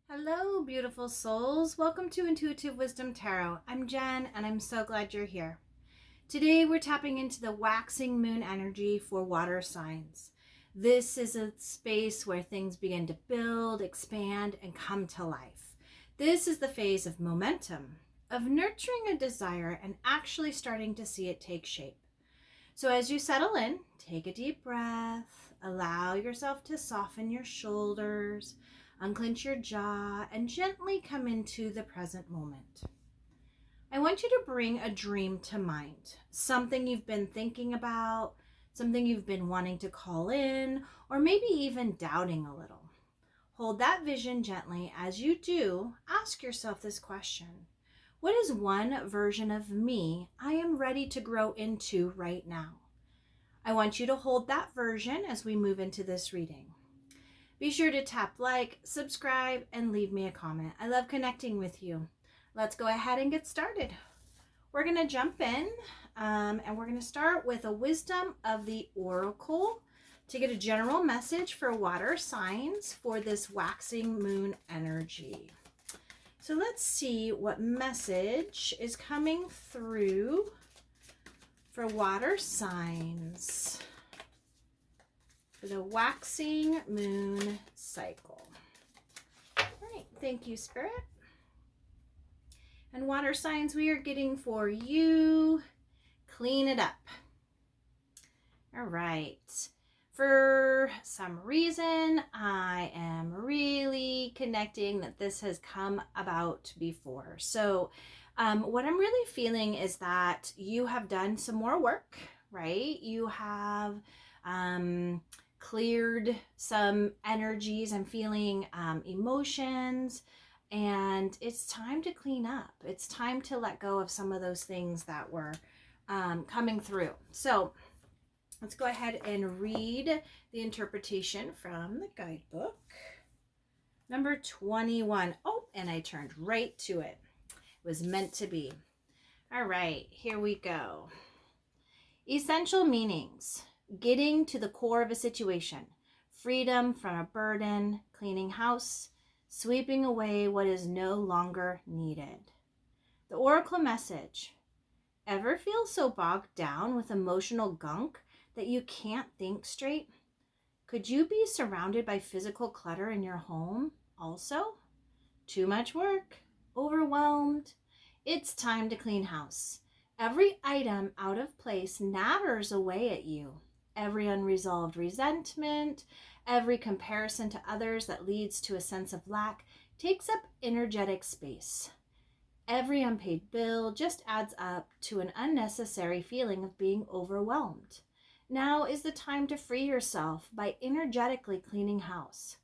Hello, beautiful souls. Welcome to Intuitive Wisdom Tarot. I'm Jen, and I'm so glad you're here. Today, we're tapping into the waxing moon energy for water signs. This is a space where things begin to build, expand, and come to life. This is the phase of momentum, of nurturing a desire and actually starting to see it take shape. So as you settle in, take a deep breath, allow yourself to soften your shoulders, unclench your jaw, and gently come into the present moment. I want you to bring a dream to mind, something you've been thinking about, something you've been wanting to call in, or maybe even doubting a little. Hold that vision gently. As you do, ask yourself this question. What is one version of me I am ready to grow into right now? I want you to hold that version as we move into this reading. Be sure to tap like, subscribe, and leave me a comment. I love connecting with you. Let's go ahead and get started. We're going to jump in and we're going to start with a wisdom of the oracle to get a general message for water signs for this waxing moon energy. So let's see what message is coming through for water signs for the waxing moon cycle. All right, thank you, Spirit. And water signs, we are getting for you, clean it up. All right. For some reason, I am really connecting that this has come about before. So what I'm really feeling is that you have done some more work, right? You have cleared some energies. I'm feeling emotions, and it's time to clean up. It's time to let go of some of those things that were coming through. So let's go ahead and read the interpretation from the guidebook. Number 21. Oh, and I turned right to it. It was meant to be. All right, here we go. Essential meanings. Getting to the core of a situation. Freedom from a burden. Cleaning house. Sweeping away what is no longer needed. The oracle message. Ever feel so bogged down with emotional gunk that you can't think straight? Could you be surrounded by physical clutter in your home also? Too much work? Overwhelmed? It's time to clean house. Every item out of place natters away at you. Every unresolved resentment, every comparison to others that leads to a sense of lack takes up energetic space. Every unpaid bill just adds up to an unnecessary feeling of being overwhelmed. Now is the time to free yourself by energetically cleaning house.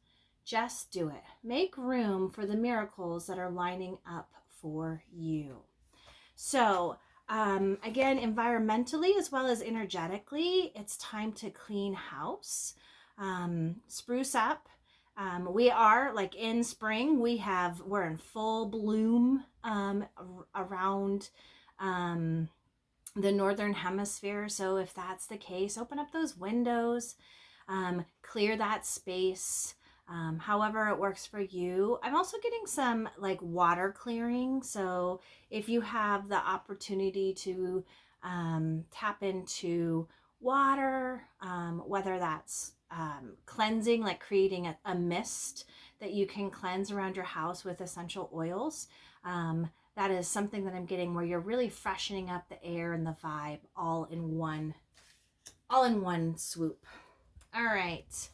Just do it. Make room for the miracles that are lining up for you. So, again, environmentally as well as energetically, it's time to clean house, spruce up. We are like in spring. We're in full bloom around the northern hemisphere. So if that's the case, open up those windows, clear that space. However it works for you. I'm also getting some like water clearing. So if you have the opportunity to tap into water, whether that's cleansing, like creating a mist that you can cleanse around your house with essential oils, that is something that I'm getting where you're really freshening up the air and the vibe all in one swoop. All right.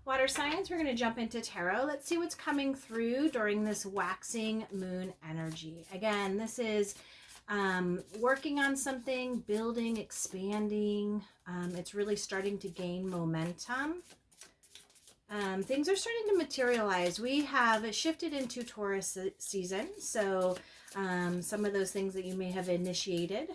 Water signs, we're going to jump into tarot. Let's see what's coming through during this waxing moon energy. Again, this is working on something, building, expanding. It's really starting to gain momentum. Things are starting to materialize. We have shifted into Taurus season, so some of those things that you may have initiated.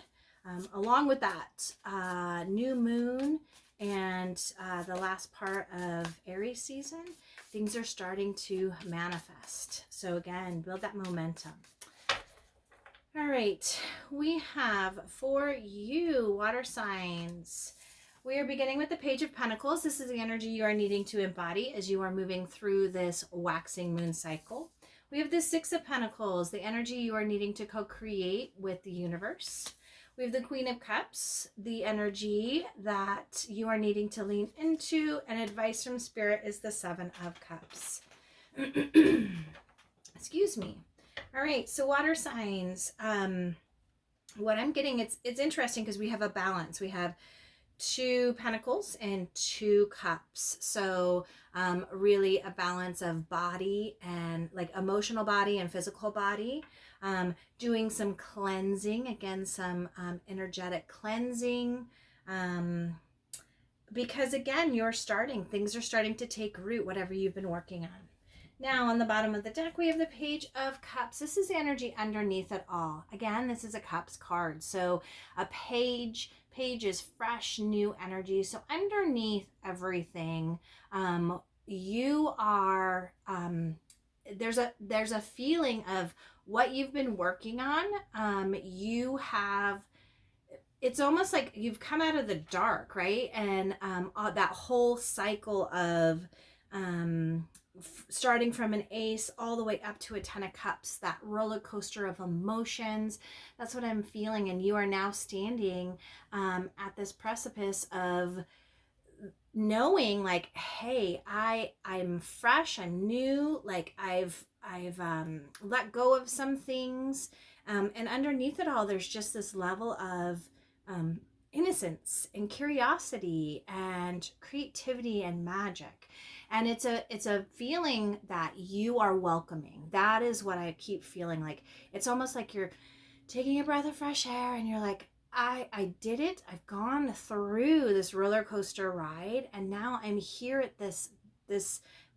Along with that, new moon and the last part of Aries season, things are starting to manifest. So again, build that momentum. All right, we have for you, water signs. We are beginning with the Page of Pentacles. This is the energy you are needing to embody as you are moving through this waxing moon cycle. We have the Six of Pentacles, the energy you are needing to co-create with the universe. We have the Queen of Cups, the energy that you are needing to lean into, and advice from Spirit is the Seven of Cups. Excuse me. All right, so water signs. What I'm getting, it's interesting because we have a balance. We have 2 pentacles and 2 cups. So really a balance of body and like emotional body and physical body. Doing some cleansing, again, some energetic cleansing. Because again, things are starting to take root, whatever you've been working on. Now on the bottom of the deck, we have the Page of Cups. This is the energy underneath it all. Again, this is a Cups card. So a page is fresh, new energy. So underneath everything, you are, there's a feeling of what you've been working on. It's almost like you've come out of the dark, right? And that whole cycle of starting from an ace all the way up to a 10 of cups, that roller coaster of emotions. That's what I'm feeling. And you are now standing at this precipice of knowing like, hey, I'm fresh, I'm new, like I've let go of some things. And underneath it all, there's just this level of innocence and curiosity and creativity and magic. And it's a feeling that you are welcoming. That is what I keep feeling like. It's almost like you're taking a breath of fresh air and you're like, I did it. I've gone through this roller coaster ride and now I'm here at this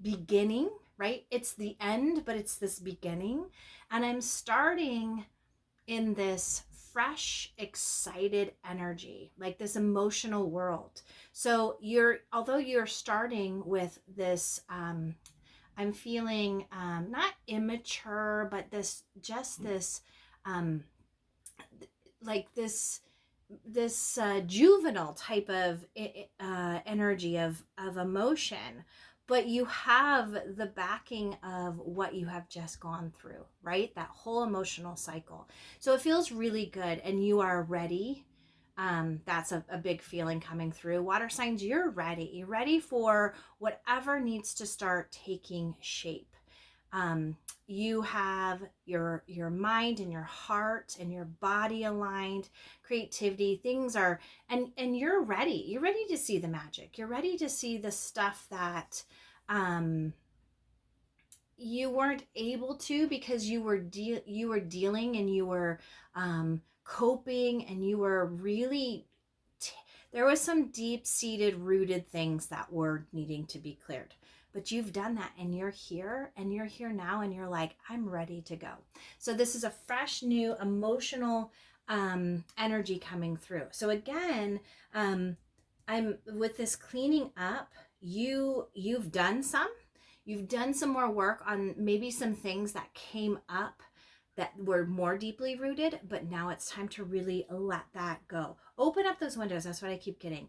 beginning, right? It's the end, but it's this beginning. And I'm starting in this fresh, excited energy, like this emotional world. So although you're starting with this, I'm feeling not immature, but this juvenile type of energy of emotion, but you have the backing of what you have just gone through, right? That whole emotional cycle. So it feels really good and you are ready. That's a big feeling coming through. Water signs, you're ready. You're ready for whatever needs to start taking shape. You have your mind and your heart and your body aligned, creativity, things are, and you're ready. You're ready to see the magic. You're ready to see the stuff that you weren't able to because you were dealing and you were coping and you were really there was some deep-seated rooted things that were needing to be cleared. But you've done that and you're here now and you're like, I'm ready to go. So this is a fresh, new, emotional energy coming through. So again, I'm with this cleaning up, you've done some more work on maybe some things that came up that were more deeply rooted, but now it's time to really let that go. Open up those windows. That's what I keep getting.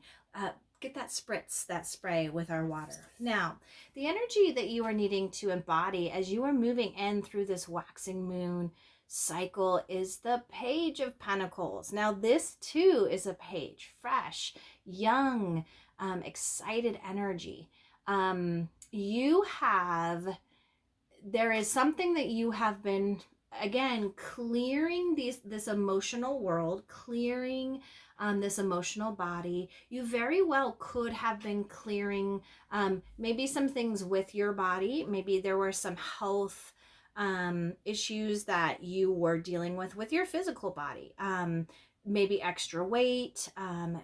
Get that spritz, that spray with our water. Now, the energy that you are needing to embody as you are moving in through this waxing moon cycle is the Page of Pentacles. Now, this too is a page, fresh, young, excited energy. There is something that you have been, again, clearing this emotional world, clearing this emotional body. You very well could have been clearing maybe some things with your body. Maybe there were some health issues that you were dealing with your physical body. Maybe extra weight,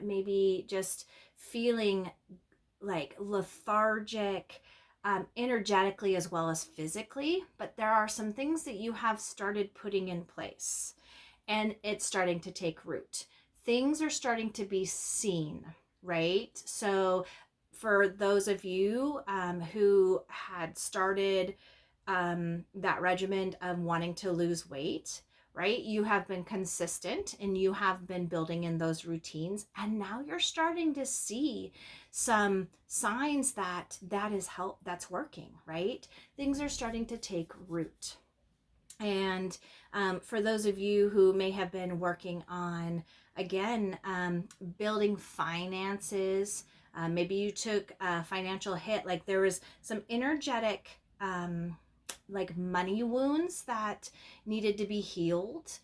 maybe just feeling like lethargic, energetically as well as physically, but there are some things that you have started putting in place and it's starting to take root. Things are starting to be seen, right? So for those of you who had started that regimen of wanting to lose weight, right? You have been consistent and you have been building in those routines. And now you're starting to see some signs that is help, that's working, right? Things are starting to take root. And for those of you who may have been working on, again, building finances, maybe you took a financial hit, like there was some energetic, like money wounds that needed to be healed.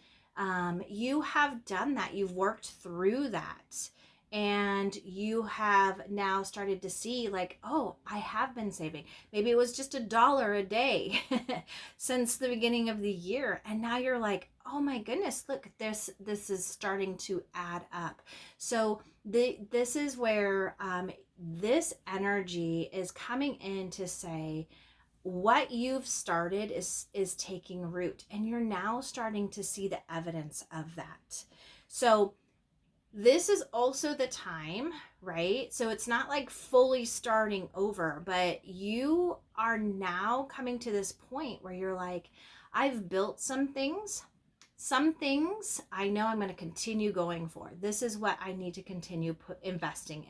You have done that. You've worked through that. And you have now started to see, like, oh, I have been saving. Maybe it was just $1 a day since the beginning of the year. And now you're like, oh my goodness, look, this is starting to add up. So this is where this energy is coming in to say, what you've started is taking root, and you're now starting to see the evidence of that. So this is also the time, right? So it's not like fully starting over, but you are now coming to this point where you're like, I've built some things. Some things I know I'm going to continue going for. This is what I need to continue investing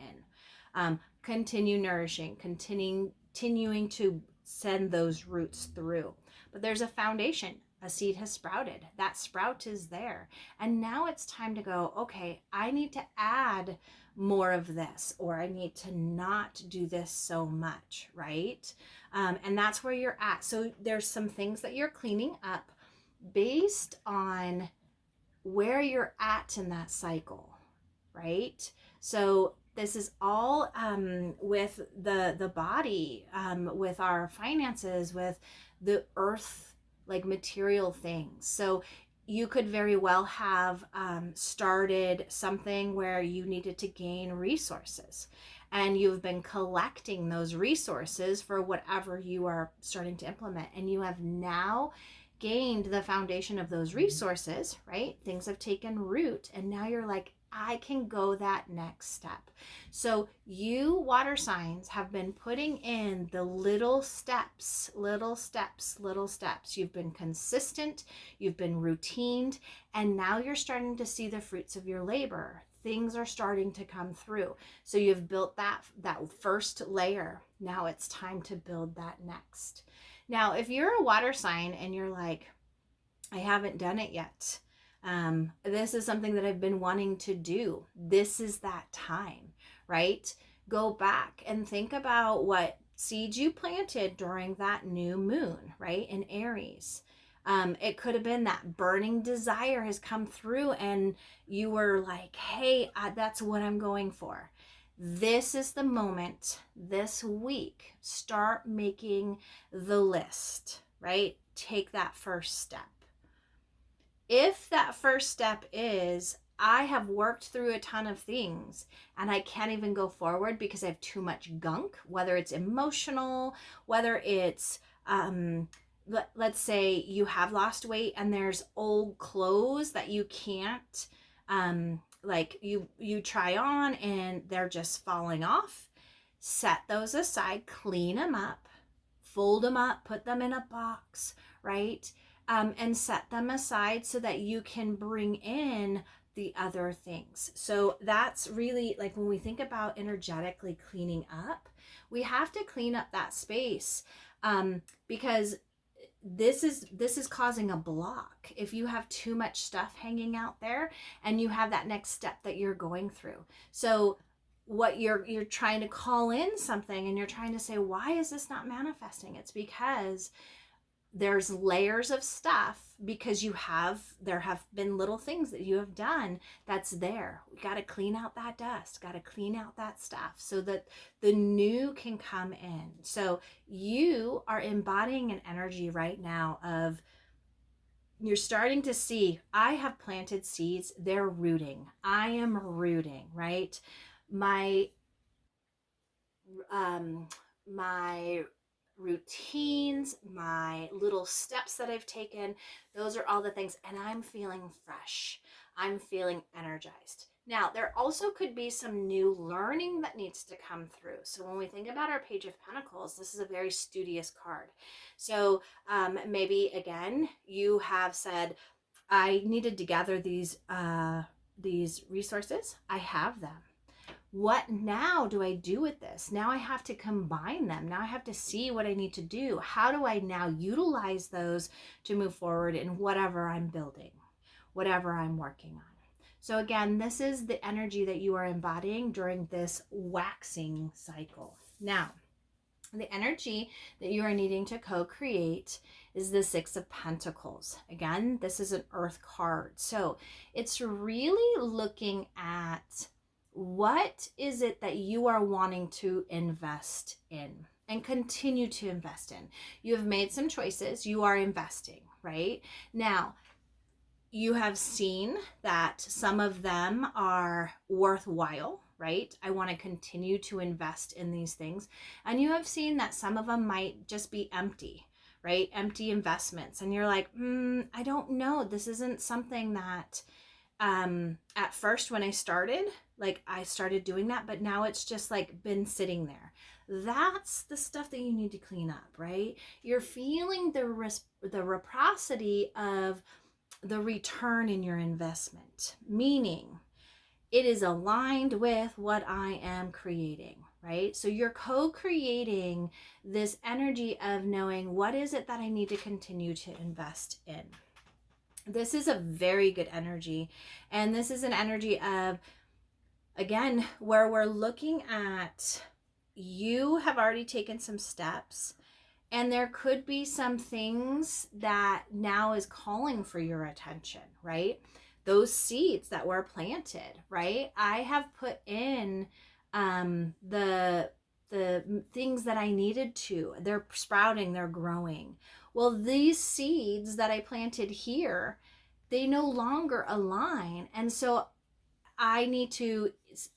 in. Continue nourishing, continuing to send those roots through. But there's a foundation. A seed has sprouted. That sprout is there. And now it's time to go, okay, I need to add more of this, or I need to not do this so much, right? And that's where you're at. So there's some things that you're cleaning up based on where you're at in that cycle, right? So this is all with the body, with our finances, with the earth, like material things. So you could very well have started something where you needed to gain resources, and you've been collecting those resources for whatever you are starting to implement, and you have now gained the foundation of those resources, right? Things have taken root, and now you're like, I can go that next step. So you water signs have been putting in the little steps, little steps, little steps. You've been consistent, you've been routined, and now you're starting to see the fruits of your labor. Things are starting to come through. So you've built that first layer. Now it's time to build that next. Now, if you're a water sign and you're like, I haven't done it yet. This is something that I've been wanting to do. This is that time, right? Go back and think about what seeds you planted during that new moon, right? In Aries. It could have been that burning desire has come through and you were like, hey, that's what I'm going for. This is the moment this week. Start making the list, right? Take that first step. If that first step is, I have worked through a ton of things and I can't even go forward because I have too much gunk, whether it's emotional, whether it's, let's say you have lost weight and there's old clothes that you can't, like you try on and they're just falling off. Set those aside, clean them up, fold them up, put them in a box, right? And set them aside so that you can bring in the other things. So that's really, like, when we think about energetically cleaning up, we have to clean up that space, because this is causing a block. If you have too much stuff hanging out there and you have that next step that you're going through. So what you're trying to call in something and you're trying to say, why is this not manifesting? It's because there's layers of stuff, because there have been little things that you have done that's there. We got to clean out that dust, got to clean out that stuff so that the new can come in. So you are embodying an energy right now of, you're starting to see, I have planted seeds, they're rooting. I am rooting, right? My routines, my little steps that I've taken, those are all the things, and I'm feeling fresh. I'm feeling energized. Now, there also could be some new learning that needs to come through. So when we think about our Page of Pentacles, this is a very studious card. So maybe, again, you have said, I needed to gather these resources. I have them. what now do I do with this? Now I have to combine them. Now I have to see what I need to do. How do I now utilize those to move forward in whatever I'm building, whatever I'm working on? So again, this is the energy that you are embodying during this waxing cycle. Now, the energy that you are needing to co-create is the Six of Pentacles. Again, this is an Earth card. So it's really looking at what is it that you are wanting to invest in and continue to invest in. You have made some choices. You are investing, right? Now, you have seen that some of them are worthwhile, right? I want to continue to invest in these things. And you have seen that some of them might just be empty, right? Empty investments. And you're like, I don't know. This isn't something that at first when I started, like I started doing that, but now it's just like been sitting there. That's the stuff that you need to clean up, right? You're feeling the reciprocity of the return in your investment, meaning it is aligned with what I am creating, right? So you're co-creating this energy of knowing what is it that I need to continue to invest in. This is a very good energy. And this is an energy of, again, where we're looking at you have already taken some steps. And there could be some things that now is calling for your attention, right? Those seeds that were planted, right? I have put in the things that I needed to. They're sprouting, they're growing. Well, these seeds that I planted here, they no longer align. And so I need to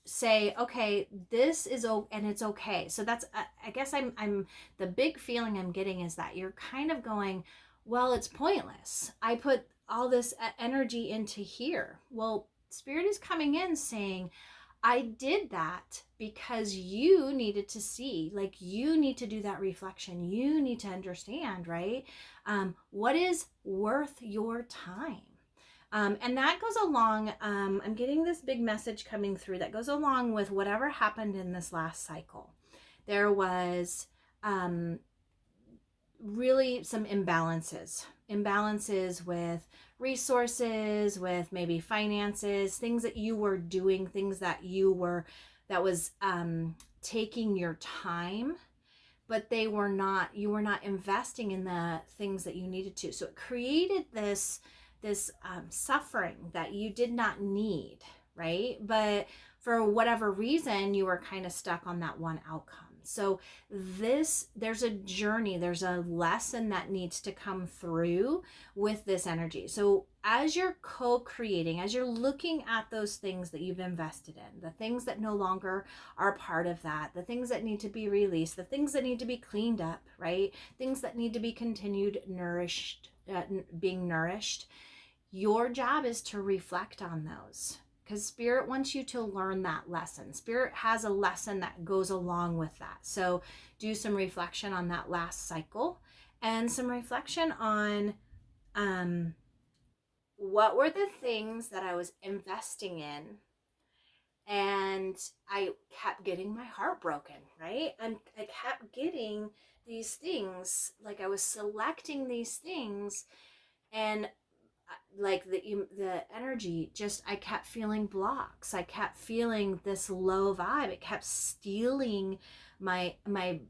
say, okay, this is and it's okay. So that's, I guess I'm the big feeling I'm getting is that you're kind of going, well, it's pointless. I put all this energy into here. Well, Spirit is coming in saying, I did that because you needed to see, like you need to do that reflection. You need to understand, right? What is worth your time? And that goes along, I'm getting this big message coming through that goes along with whatever happened in this last cycle. There was really some imbalances with resources, with maybe finances, things that you were doing, things that that was taking your time, but you were not investing in the things that you needed to. So it created this suffering that you did not need, right? But for whatever reason, you were kind of stuck on that one outcome. So there's a journey, there's a lesson that needs to come through with this energy. So as you're co-creating, as you're looking at those things that you've invested in, the things that no longer are part of that, the things that need to be released, the things that need to be cleaned up, right? Things that need to be continued being nourished. Your job is to reflect on those because Spirit wants you to learn that lesson. Spirit has a lesson that goes along with that. So do some reflection on that last cycle and some reflection on what were the things that I was investing in and I kept getting my heart broken, right? And I kept getting these things, like I was selecting these things and like the energy just, I kept feeling blocks. I kept feeling this low vibe. It kept stealing my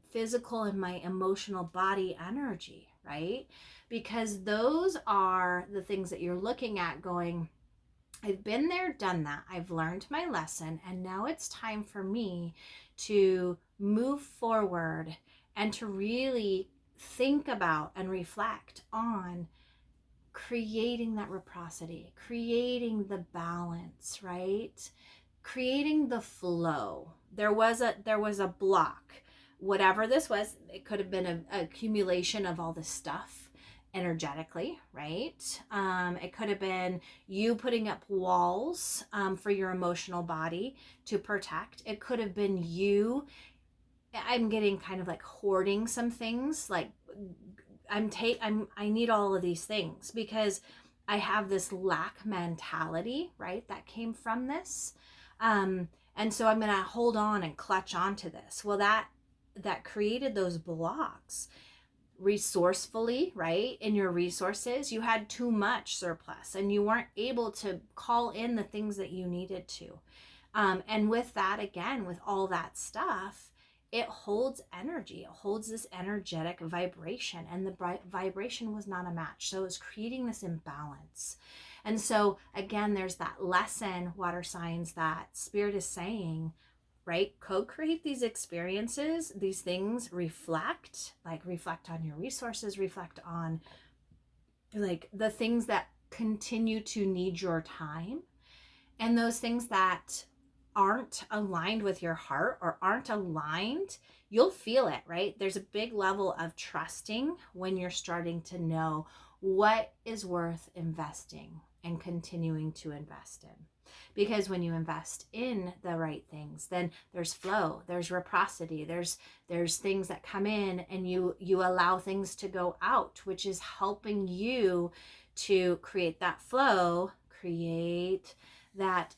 physical and my emotional body energy, right? Because those are the things that you're looking at going, I've been there, done that. I've learned my lesson, and now it's time for me to move forward and to really think about and reflect on creating that reciprocity, creating the balance, right? Creating the flow. There was a block. Whatever this was, it could have been an accumulation of all this stuff energetically, right? It could have been you putting up walls for your emotional body to protect. It could have been you, I'm getting kind of like hoarding some things, like I need all of these things because I have this lack mentality, right? That came from this. And so I'm going to hold on and clutch onto this. Well, that created those blocks. Resourcefully, right, in your resources, you had too much surplus and you weren't able to call in the things that you needed to. And with that, again, with all that stuff, it holds energy. It holds this energetic vibration, and the vibration was not a match. So it was creating this imbalance. And so again, there's that lesson, water signs, that Spirit is saying, right? Co-create these experiences, these things, reflect on your resources, reflect on like the things that continue to need your time, and those things that aren't aligned with your heart or aren't aligned, you'll feel it, right? There's a big level of trusting when you're starting to know what is worth investing and continuing to invest in. Because when you invest in the right things, then there's flow, there's reciprocity, there's things that come in, and you allow things to go out, which is helping you to create that flow, create that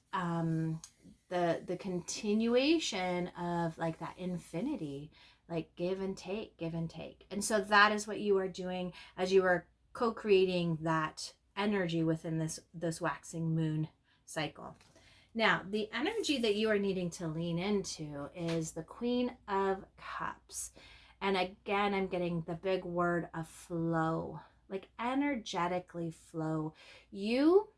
the continuation of like that infinity, like give and take, give and take. And so that is what you are doing as you are co-creating that energy within this waxing moon cycle. Now, the energy that you are needing to lean into is the Queen of Cups. And again, I'm getting the big word of flow, like energetically flow. You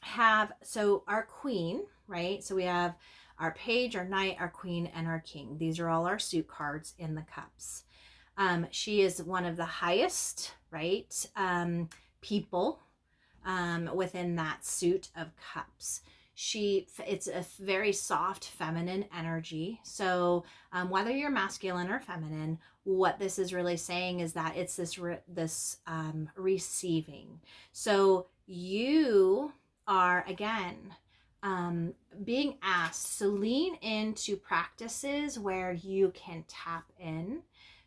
have, so our queen, right? So we have our page, our knight, our queen, and our king. These are all our suit cards in the cups. She is one of the highest, right, people within that suit of cups. It's a very soft feminine energy. So whether you're masculine or feminine, what this is really saying is that it's this receiving. So you are, again, being asked to lean into practices where you can tap in,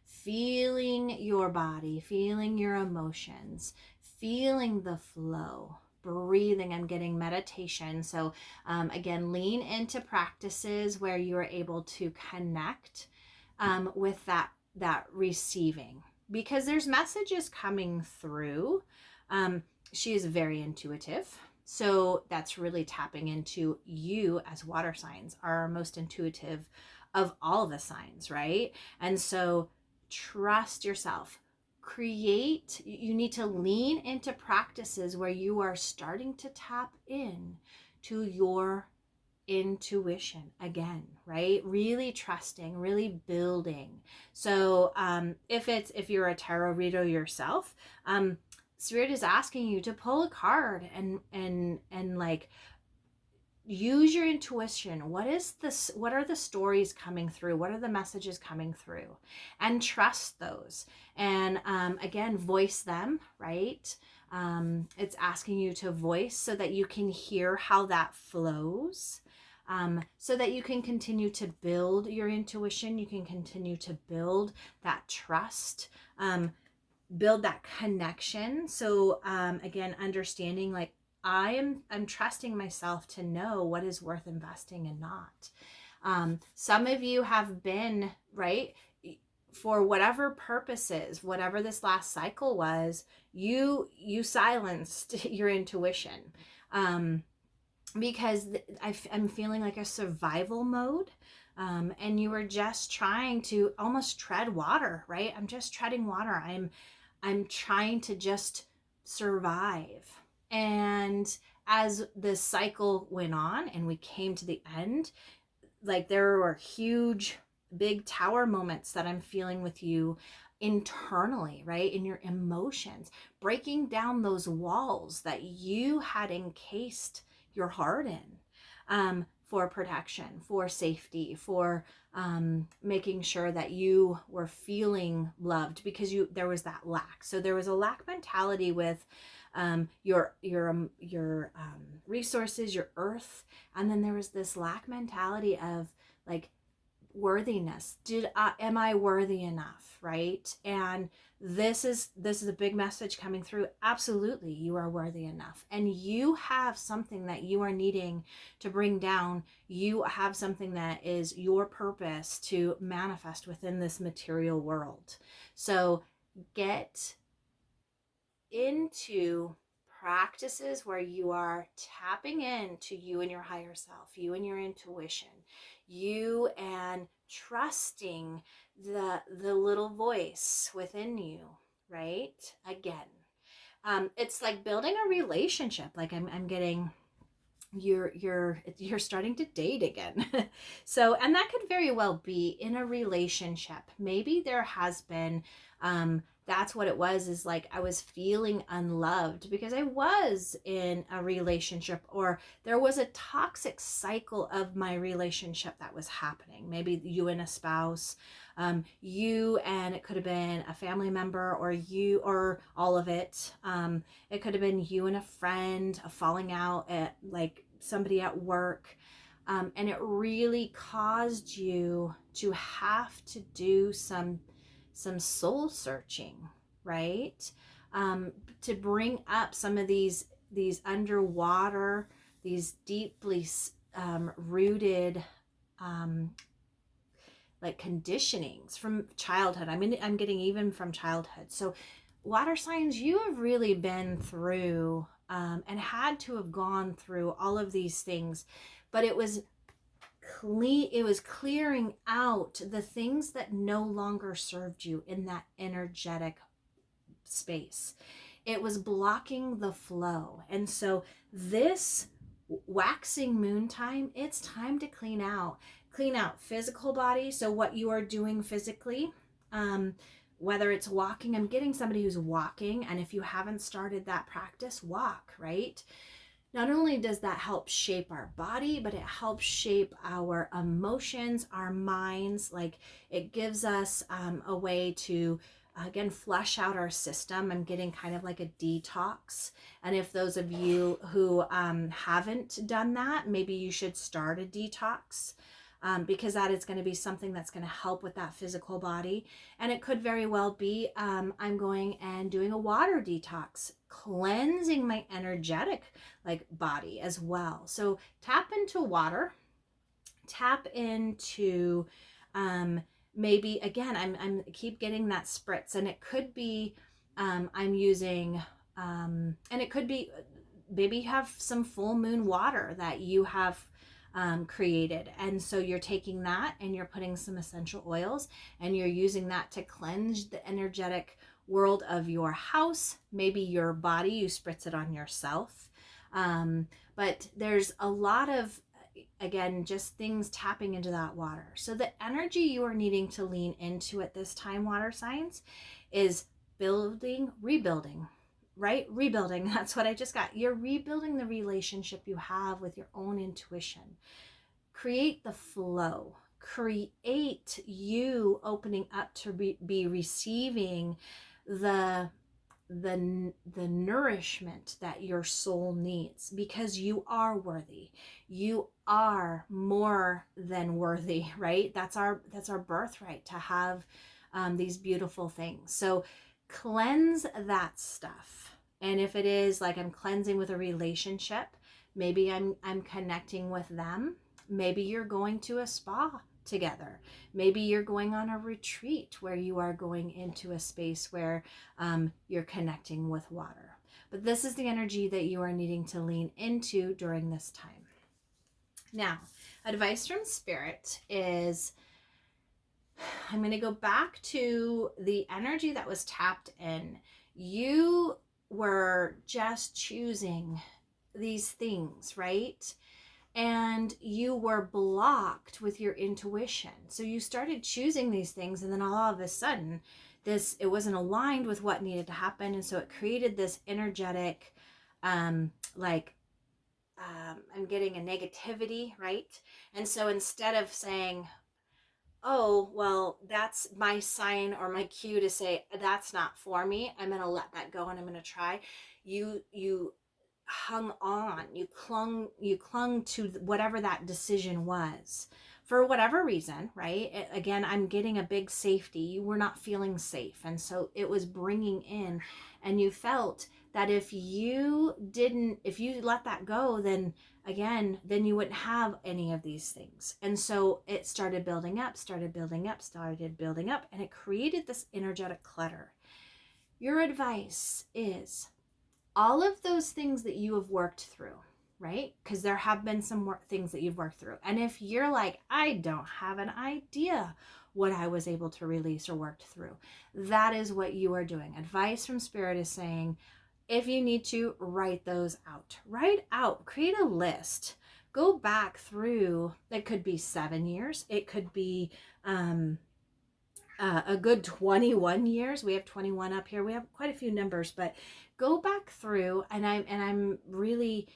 feeling your body, feeling your emotions, feeling the flow, breathing. I'm getting meditation. So again, lean into practices where you're able to connect with that receiving, because there's messages coming through. She is very intuitive. So that's really tapping into you as water signs, are our most intuitive of all the signs, right? And so trust yourself. You need to lean into practices where you are starting to tap in to your intuition again, right? Really trusting, really building. So if you're a tarot reader yourself, Spirit is asking you to pull a card and like use your intuition. What are the stories coming through? What are the messages coming through? And trust those. And again, voice them, right? It's asking you to voice so that you can hear how that flows. So that you can continue to build your intuition. You can continue to build that trust. Build that connection. So again, understanding like I'm trusting myself to know what is worth investing and not. Some of you have been, right, for whatever purposes, whatever this last cycle was, you silenced your intuition, because I'm feeling like a survival mode. And you were just trying to almost tread water, right? I'm just treading water. I'm trying to just survive. And as the cycle went on and we came to the end, like there were huge, big tower moments that I'm feeling with you internally, right? In your emotions, breaking down those walls that you had encased your heart in, for protection, for safety, for making sure that you were feeling loved, because there was that lack. So there was a lack mentality with your resources, your earth, and then there was this lack mentality of like worthiness. Am I worthy enough, right? And this is a big message coming through. Absolutely, you are worthy enough, and you have something that you are needing to bring down. You have something that is your purpose to manifest within this material world. So get into practices where you are tapping into you and your higher self, you and your intuition, you and trusting the little voice within you, right? Again, it's like building a relationship. Like I'm getting, you're starting to date again. So, and that could very well be in a relationship. Maybe there has been, that's what it was, is like I was feeling unloved because I was in a relationship, or there was a toxic cycle of my relationship that was happening. Maybe you and a spouse, you and it could have been a family member, or you, or all of it. It could have been you and a friend, a falling out at like somebody at work. And it really caused you to have to do some soul searching, right? To bring up some of these underwater, these deeply rooted like conditionings from childhood. I mean, I'm getting even from childhood. So water signs, you have really been through and had to have gone through all of these things, but it was clearing out the things that no longer served you in that energetic space. It was blocking the flow. And so this waxing moon time, it's time to clean out physical body. So what you are doing physically, whether it's walking, I'm getting somebody who's walking, and if you haven't started that practice, walk, right? Not only does that help shape our body, but it helps shape our emotions, our minds. Like it gives us a way to, again, flush out our system. I'm getting kind of like a detox. And if those of you who haven't done that, maybe you should start a detox. Because that is going to be something that's going to help with that physical body. And it could very well be I'm going and doing a water detox, cleansing my energetic like body as well. So tap into water, tap into maybe, again, I'm keep getting that spritz, and it could be I'm using and it could be maybe you have some full moon water that you have created, and so you're taking that and you're putting some essential oils and you're using that to cleanse the energetic world of your house, maybe your body, you spritz it on yourself. But there's a lot of, again, just things tapping into that water. So the energy you are needing to lean into at this time, water signs, is rebuilding, right? Rebuilding. That's what I just got. You're rebuilding the relationship you have with your own intuition. Create the flow. Create you opening up to be receiving the nourishment that your soul needs, because you are worthy. You are more than worthy, right? That's our birthright, to have these beautiful things. So cleanse that stuff. And if it is like I'm cleansing with a relationship, maybe I'm connecting with them. Maybe you're going to a spa together. Maybe you're going on a retreat where you are going into a space where you're connecting with water. But this is the energy that you are needing to lean into during this time. Now, advice from Spirit is, I'm going to go back to the energy that was tapped in. You were just choosing these things, right? And you were blocked with your intuition. So you started choosing these things, and then all of a sudden, it wasn't aligned with what needed to happen. And so it created this energetic, I'm getting a negativity, right? And so instead of saying, oh, well, that's my sign or my cue to say, that's not for me, I'm going to let that go and I'm going to try. You hung on, you clung to whatever that decision was for whatever reason, right? Again, I'm getting a big safety. You were not feeling safe. And so it was bringing in, and you felt that if you let that go, then again, then you wouldn't have any of these things. And so it started building up, and it created this energetic clutter. Your advice is all of those things that you have worked through, right? Because there have been some things that you've worked through. And if you're like, I don't have an idea what I was able to release or worked through, that is what you are doing. Advice from Spirit is saying, if you need to, write those out. Write out, create a list. Go back through, it could be 7 years. It could be a good 21 years. We have 21 up here. We have quite a few numbers, but go back through, and I'm really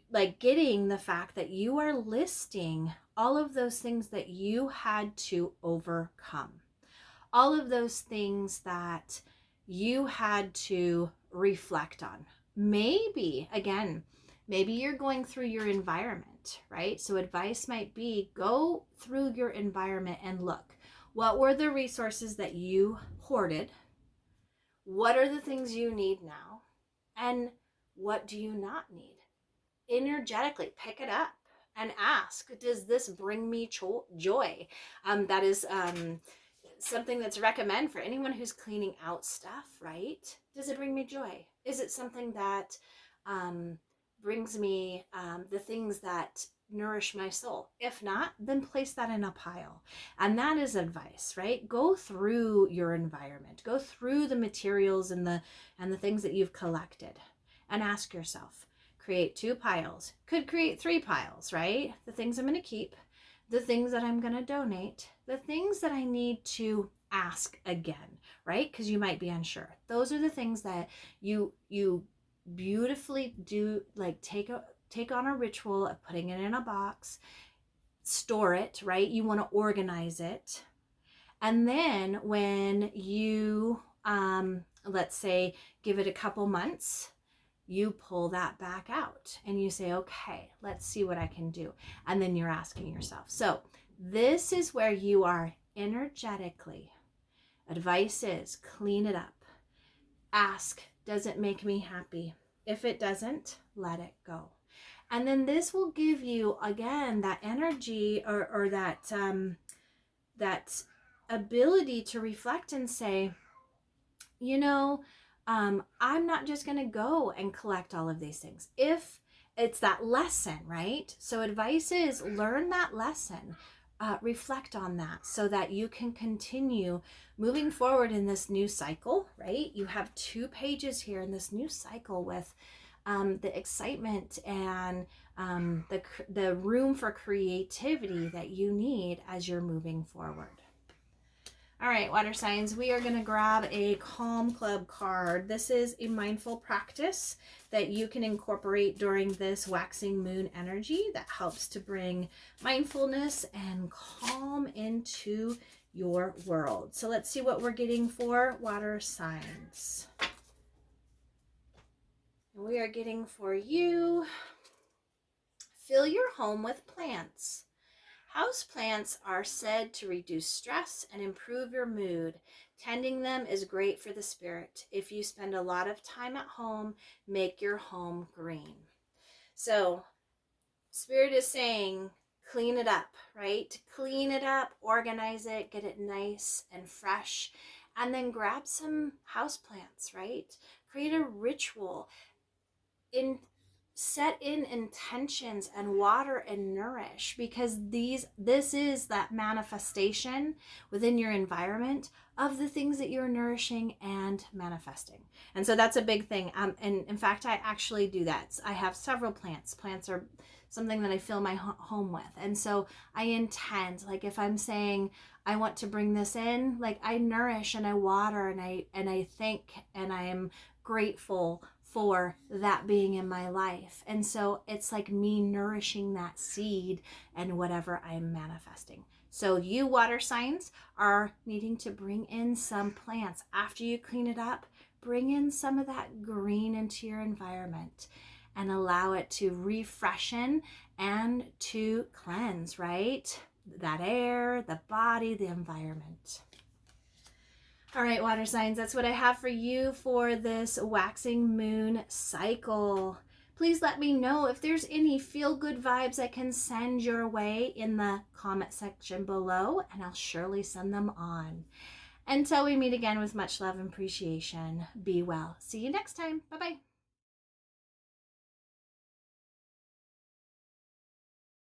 like getting the fact that you are listing all of those things that you had to overcome. All of those things that you had to reflect on. Maybe you're going through your environment, right? So advice might be, go through your environment and look. What were the resources that you hoarded? What are the things you need now? And what do you not need? Energetically pick it up and ask, does this bring me joy? That is something that's recommend for anyone who's cleaning out stuff, right? Does it bring me joy? Is it something that brings me the things that nourish my soul? If not, then place that in a pile. And that is advice, right? Go through your environment, go through the materials and the things that you've collected, and ask yourself, create 2 piles, could create 3 piles, right? The things I'm going to keep, the things that I'm going to donate, the things that I need to ask again, right? Because you might be unsure. Those are the things that you beautifully do, like take on a ritual of putting it in a box, store it, right? You want to organize it. And then when you, let's say, give it a couple months, you pull that back out and you say, okay, let's see what I can do. And then you're asking yourself. So this is where you are energetically. Advice is clean it up. Ask, does it make me happy? If it doesn't, let it go. And then this will give you, again, that energy or that ability to reflect and say, I'm not just going to go and collect all of these things. If it's that lesson, right? So advice is learn that lesson, reflect on that so that you can continue moving forward in this new cycle, right? You have 2 pages here in this new cycle with the excitement and the room for creativity that you need as you're moving forward. All right, water signs, we are going to grab a Calm Club card. This is a mindful practice that you can incorporate during this waxing moon energy that helps to bring mindfulness and calm into your world. So let's see what we're getting for water signs. We are getting for you, fill your home with plants. Houseplants are said to reduce stress and improve your mood. Tending them is great for the spirit. If you spend a lot of time at home, make your home green. So, Spirit is saying, clean it up, right? Clean it up, organize it, get it nice and fresh, and then grab some houseplants, right? Create a ritual. Set in intentions and water and nourish, because this is that manifestation within your environment of the things that you're nourishing and manifesting. And so that's a big thing. And in fact, I actually do that. I have several plants. Plants are something that I fill my home with. And so I intend, like if I'm saying I want to bring this in, like I nourish and I water and I thank and I am grateful for that being in my life. And so it's like me nourishing that seed and whatever I'm manifesting. So you water signs are needing to bring in some plants. After you clean it up, bring in some of that green into your environment and allow it to refreshen and to cleanse, right? That air, the body, the environment. All right, water signs, that's what I have for you for this waxing moon cycle. Please let me know if there's any feel-good vibes I can send your way in the comment section below, and I'll surely send them on. Until we meet again, with much love and appreciation, be well. See you next time. Bye-bye.